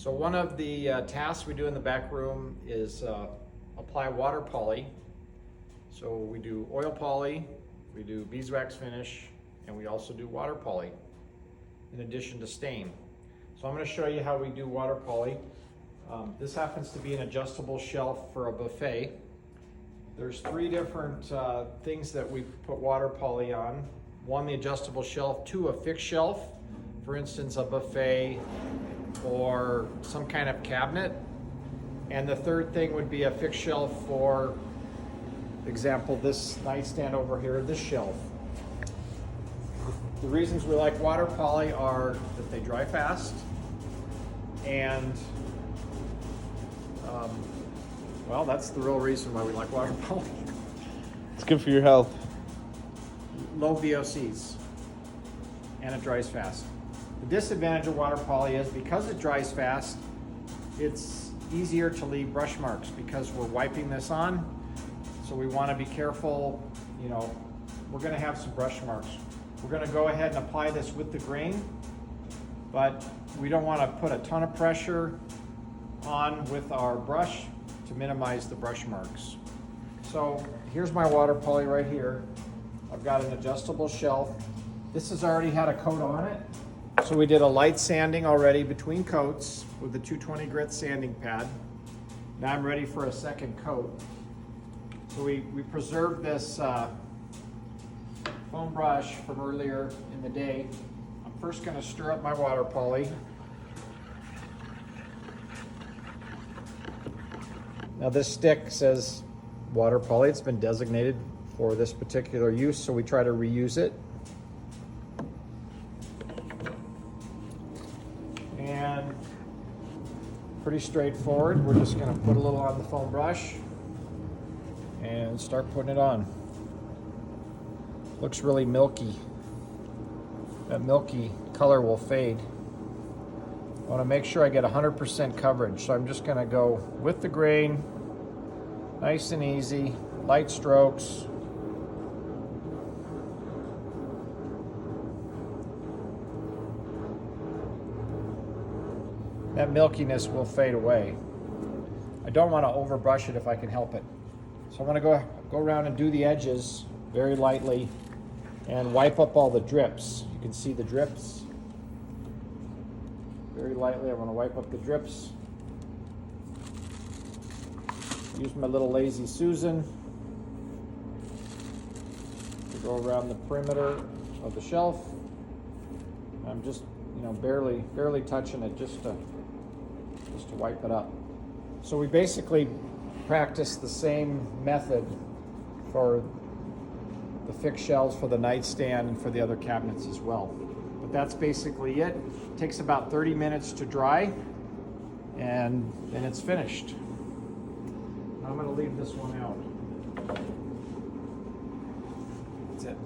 So one of the tasks we do in the back room is apply water poly. So we do oil poly, we do beeswax finish, and we also do water poly in addition to stain. So I'm going to show you how we do water poly. This happens to be an adjustable shelf for a buffet. There's three different things that we put water poly on. One, the adjustable shelf. Two, a fixed shelf. For instance, a buffet or some kind of cabinet. And the third thing would be a fixed shelf for example, this nightstand over here, this shelf. The reasons we like water poly are that they dry fast and well, that's the real reason why we like water poly. It's good for your health. Low VOCs, and it dries fast. The disadvantage of water poly is because it dries fast, it's easier to leave brush marks because we're wiping this on. So we want to be careful, you know, we're going to have some brush marks. We're going to go ahead and apply this with the grain, but we don't want to put a ton of pressure on with our brush to minimize the brush marks. So here's my water poly right here. I've got an adjustable shelf. This has already had a coat on it. So we did a light sanding already between coats with the 220 grit sanding pad. Now I'm ready for a second coat. So we preserved this foam brush from earlier in the day. I'm first going to stir up my water poly. Now this stick says water poly. It's been designated for this particular use, so we try to reuse it. And pretty straightforward. We're just going to put a little on the foam brush and start putting it on. Looks really milky. That milky color will fade. I want to make sure I get 100% coverage, so I'm just going to go with the grain, nice and easy, light strokes. That milkiness will fade away. I don't want to overbrush it if I can help it. So I'm going to go around and do the edges very lightly and wipe up all the drips. You can see the drips. Very lightly, I'm going to wipe up the drips. Use my little Lazy Susan to go around the perimeter of the shelf. I'm just, you know, barely touching it just to wipe it up. So we basically practice the same method for the fixed shelves for the nightstand and for the other cabinets as well. But that's basically it. It takes about 30 minutes to dry and then it's finished. I'm going to leave this one out. That's it.